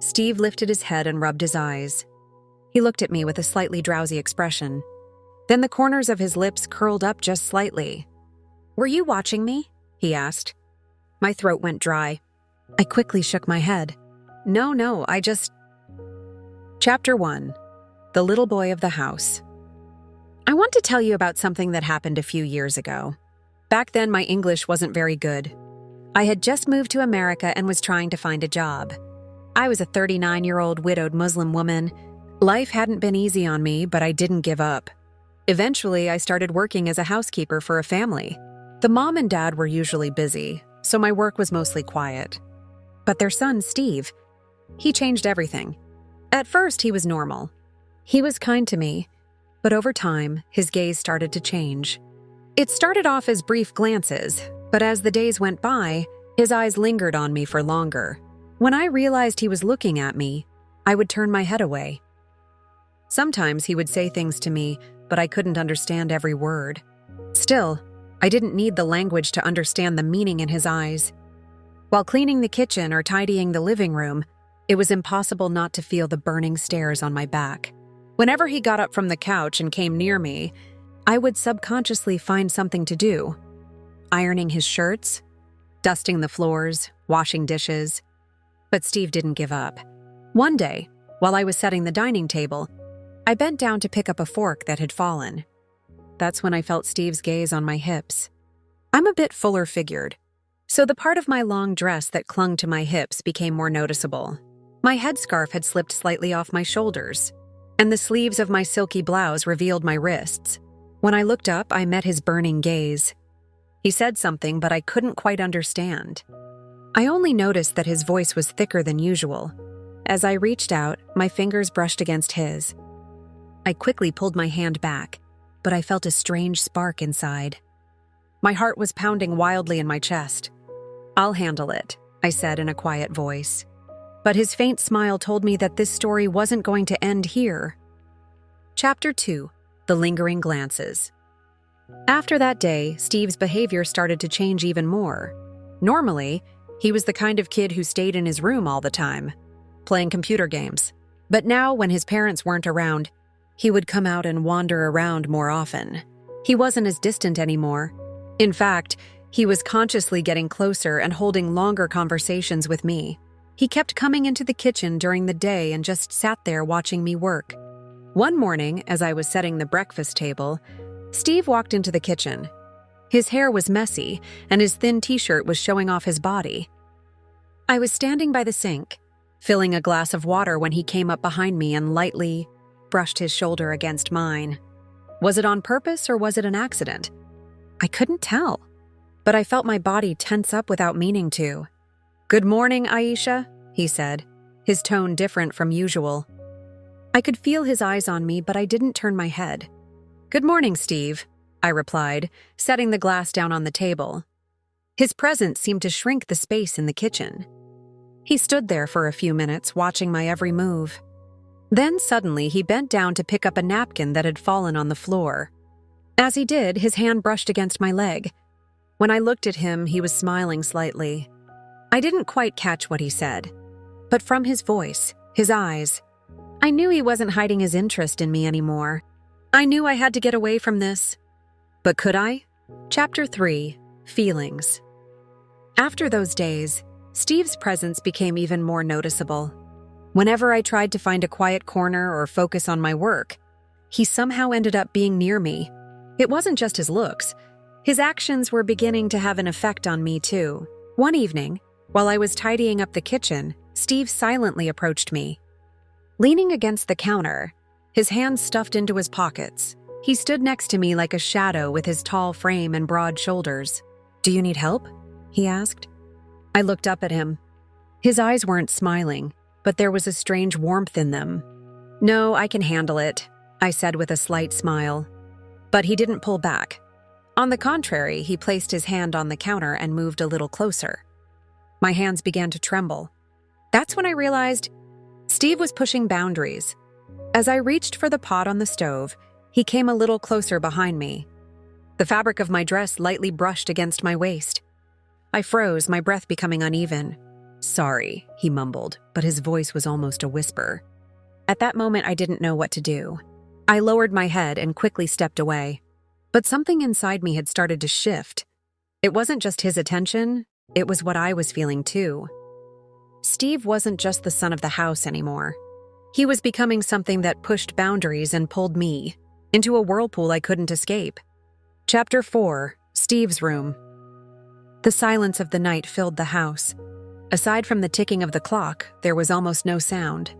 Steve lifted his head and rubbed his eyes. He looked at me with a slightly drowsy expression. Then the corners of his lips curled up just slightly. "Were you watching me?" he asked. My throat went dry. I quickly shook my head. No, I just... Chapter 1. The Little Boy of the House. I want to tell you about something that happened a few years ago. Back then, my English wasn't very good. I had just moved to America and was trying to find a job. I was a 39-year-old widowed Muslim woman. Life hadn't been easy on me, but I didn't give up. Eventually, I started working as a housekeeper for a family. The mom and dad were usually busy, so my work was mostly quiet. But their son, Steve, he changed everything. At first, he was normal. He was kind to me, but over time, his gaze started to change. It started off as brief glances, but as the days went by, his eyes lingered on me for longer. When I realized he was looking at me, I would turn my head away. Sometimes he would say things to me, but I couldn't understand every word. Still, I didn't need the language to understand the meaning in his eyes. While cleaning the kitchen or tidying the living room, it was impossible not to feel the burning stares on my back. Whenever he got up from the couch and came near me, I would subconsciously find something to do. Ironing his shirts, dusting the floors, washing dishes. But Steve didn't give up. One day, while I was setting the dining table, I bent down to pick up a fork that had fallen. That's when I felt Steve's gaze on my hips. I'm a bit fuller figured, so the part of my long dress that clung to my hips became more noticeable. My headscarf had slipped slightly off my shoulders, and the sleeves of my silky blouse revealed my wrists. When I looked up, I met his burning gaze. He said something, but I couldn't quite understand. I only noticed that his voice was thicker than usual. As I reached out, my fingers brushed against his. I quickly pulled my hand back, but I felt a strange spark inside. My heart was pounding wildly in my chest. "I'll handle it," I said in a quiet voice. But his faint smile told me that this story wasn't going to end here. Chapter 2. The Lingering Glances. After that day, Steve's behavior started to change even more. Normally, he was the kind of kid who stayed in his room all the time, playing computer games. But now, when his parents weren't around, he would come out and wander around more often. He wasn't as distant anymore. In fact, he was consciously getting closer and holding longer conversations with me. He kept coming into the kitchen during the day and just sat there watching me work. One morning, as I was setting the breakfast table, Steve walked into the kitchen. His hair was messy, and his thin t-shirt was showing off his body. I was standing by the sink, filling a glass of water when he came up behind me and lightly brushed his shoulder against mine. Was it on purpose or was it an accident? I couldn't tell, but I felt my body tense up without meaning to. "Good morning, Aisha," he said, his tone different from usual. I could feel his eyes on me, but I didn't turn my head. "Good morning, Steve," I replied, setting the glass down on the table. His presence seemed to shrink the space in the kitchen. He stood there for a few minutes, watching my every move. Then suddenly he bent down to pick up a napkin that had fallen on the floor. As he did, his hand brushed against my leg. When I looked at him, he was smiling slightly. I didn't quite catch what he said, but from his voice, his eyes, I knew he wasn't hiding his interest in me anymore. I knew I had to get away from this. But could I? Chapter 3. Feelings. After those days, Steve's presence became even more noticeable. Whenever I tried to find a quiet corner or focus on my work, he somehow ended up being near me. It wasn't just his looks. His actions were beginning to have an effect on me too. One evening, while I was tidying up the kitchen, Steve silently approached me. Leaning against the counter, his hands stuffed into his pockets, he stood next to me like a shadow with his tall frame and broad shoulders. "Do you need help?" he asked. I looked up at him. His eyes weren't smiling, but there was a strange warmth in them. "No, I can handle it," I said with a slight smile. But he didn't pull back. On the contrary, he placed his hand on the counter and moved a little closer. My hands began to tremble. That's when I realized Steve was pushing boundaries. As I reached for the pot on the stove, he came a little closer behind me. The fabric of my dress lightly brushed against my waist. I froze, my breath becoming uneven. "Sorry," he mumbled, but his voice was almost a whisper. At that moment, I didn't know what to do. I lowered my head and quickly stepped away. But something inside me had started to shift. It wasn't just his attention, it was what I was feeling too. Steve wasn't just the son of the house anymore. He was becoming something that pushed boundaries and pulled me into a whirlpool I couldn't escape. Chapter 4: Steve's Room. The silence of the night filled the house. Aside from the ticking of the clock, there was almost no sound.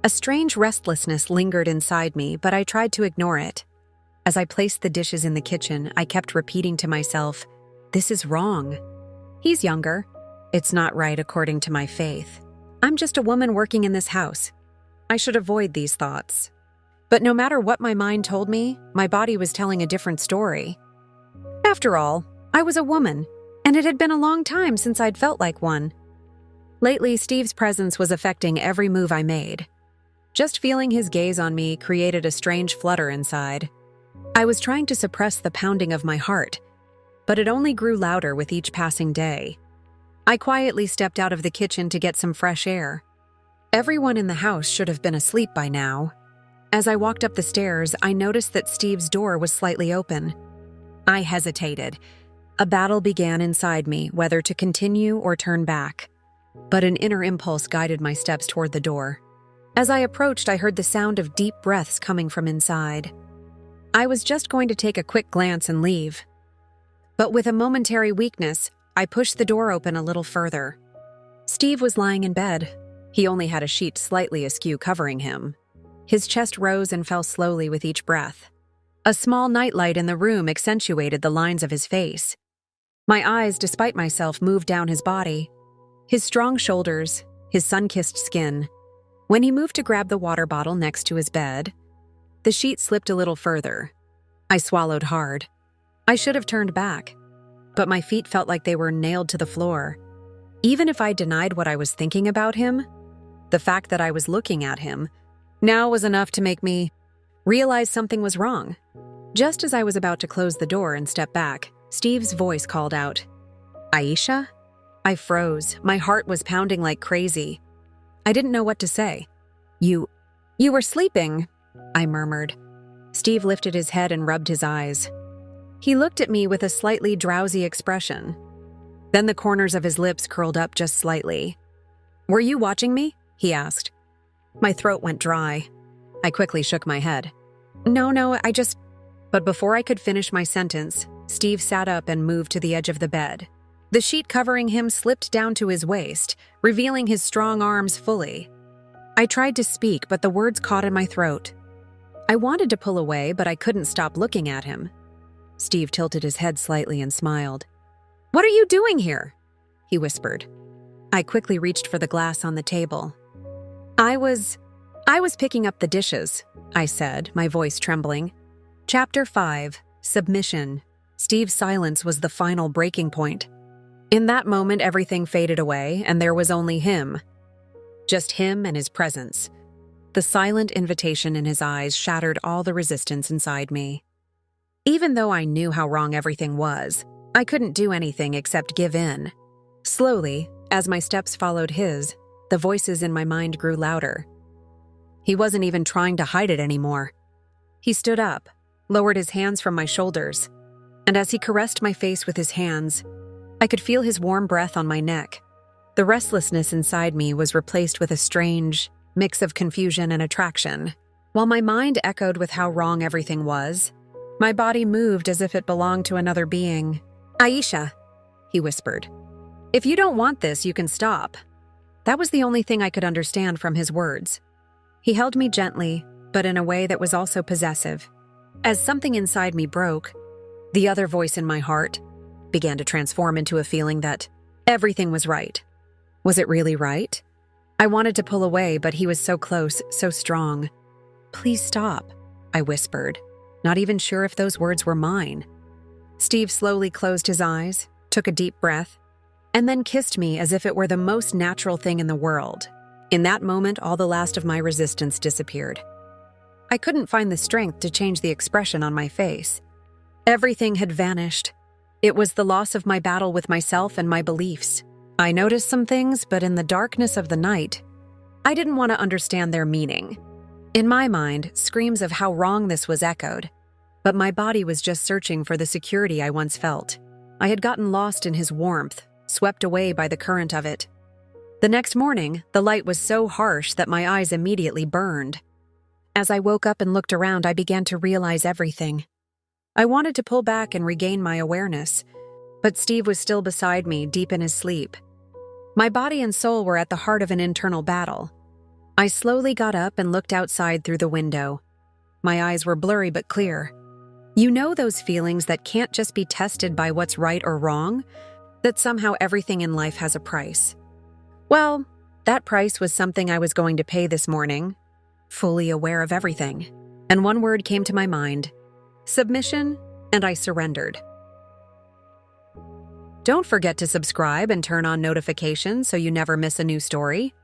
A strange restlessness lingered inside me, but I tried to ignore it. As I placed the dishes in the kitchen, I kept repeating to myself, "This is wrong. He's younger. It's not right according to my faith. I'm just a woman working in this house. I should avoid these thoughts." But no matter what my mind told me, my body was telling a different story. After all, I was a woman, and it had been a long time since I'd felt like one. Lately, Steve's presence was affecting every move I made. Just feeling his gaze on me created a strange flutter inside. I was trying to suppress the pounding of my heart, but it only grew louder with each passing day. I quietly stepped out of the kitchen to get some fresh air. Everyone in the house should have been asleep by now. As I walked up the stairs, I noticed that Steve's door was slightly open. I hesitated. A battle began inside me, whether to continue or turn back. But an inner impulse guided my steps toward the door. As I approached, I heard the sound of deep breaths coming from inside. I was just going to take a quick glance and leave. But with a momentary weakness, I pushed the door open a little further. Steve was lying in bed. He only had a sheet slightly askew covering him. His chest rose and fell slowly with each breath. A small nightlight in the room accentuated the lines of his face. My eyes, despite myself, moved down his body. His strong shoulders, his sun-kissed skin. When he moved to grab the water bottle next to his bed, the sheet slipped a little further. I swallowed hard. I should have turned back, but my feet felt like they were nailed to the floor. Even if I denied what I was thinking about him, the fact that I was looking at him now was enough to make me realize something was wrong. Just as I was about to close the door and step back, Steve's voice called out, "Aisha?" I froze. My heart was pounding like crazy. I didn't know what to say. You were sleeping," I murmured. Steve lifted his head and rubbed his eyes. He looked at me with a slightly drowsy expression. Then the corners of his lips curled up just slightly. "Were you watching me?" he asked. My throat went dry. I quickly shook my head. No, I just..." But before I could finish my sentence, Steve sat up and moved to the edge of the bed. The sheet covering him slipped down to his waist, revealing his strong arms fully. I tried to speak, but the words caught in my throat. I wanted to pull away, but I couldn't stop looking at him. Steve tilted his head slightly and smiled. "What are you doing here?" he whispered. I quickly reached for the glass on the table. I was picking up the dishes," I said, my voice trembling. Chapter 5: Submission. Steve's silence was the final breaking point. In that moment, everything faded away, and there was only him. Just him and his presence. The silent invitation in his eyes shattered all the resistance inside me. Even though I knew how wrong everything was, I couldn't do anything except give in. Slowly, as my steps followed his, the voices in my mind grew louder. He wasn't even trying to hide it anymore. He stood up, lowered his hands from my shoulders, and as he caressed my face with his hands, I could feel his warm breath on my neck. The restlessness inside me was replaced with a strange mix of confusion and attraction. While my mind echoed with how wrong everything was, my body moved as if it belonged to another being. "Aisha," he whispered. "If you don't want this, you can stop." That was the only thing I could understand from his words. He held me gently, but in a way that was also possessive. As something inside me broke, the other voice in my heart began to transform into a feeling that everything was right. Was it really right? I wanted to pull away, but he was so close, so strong. "Please stop," I whispered, not even sure if those words were mine. Steve slowly closed his eyes, took a deep breath, and then kissed me as if it were the most natural thing in the world. In that moment, all the last of my resistance disappeared. I couldn't find the strength to change the expression on my face. Everything had vanished. It was the loss of my battle with myself and my beliefs. I noticed some things, but in the darkness of the night, I didn't want to understand their meaning. In my mind, screams of how wrong this was echoed, but my body was just searching for the security I once felt. I had gotten lost in his warmth, swept away by the current of it. The next morning, the light was so harsh that my eyes immediately burned. As I woke up and looked around, I began to realize everything. I wanted to pull back and regain my awareness, but Steve was still beside me, deep in his sleep. My body and soul were at the heart of an internal battle. I slowly got up and looked outside through the window. My eyes were blurry but clear. You know those feelings that can't just be tested by what's right or wrong? That somehow everything in life has a price. Well, that price was something I was going to pay this morning, fully aware of everything. And one word came to my mind: submission, and I surrendered. Don't forget to subscribe and turn on notifications so you never miss a new story.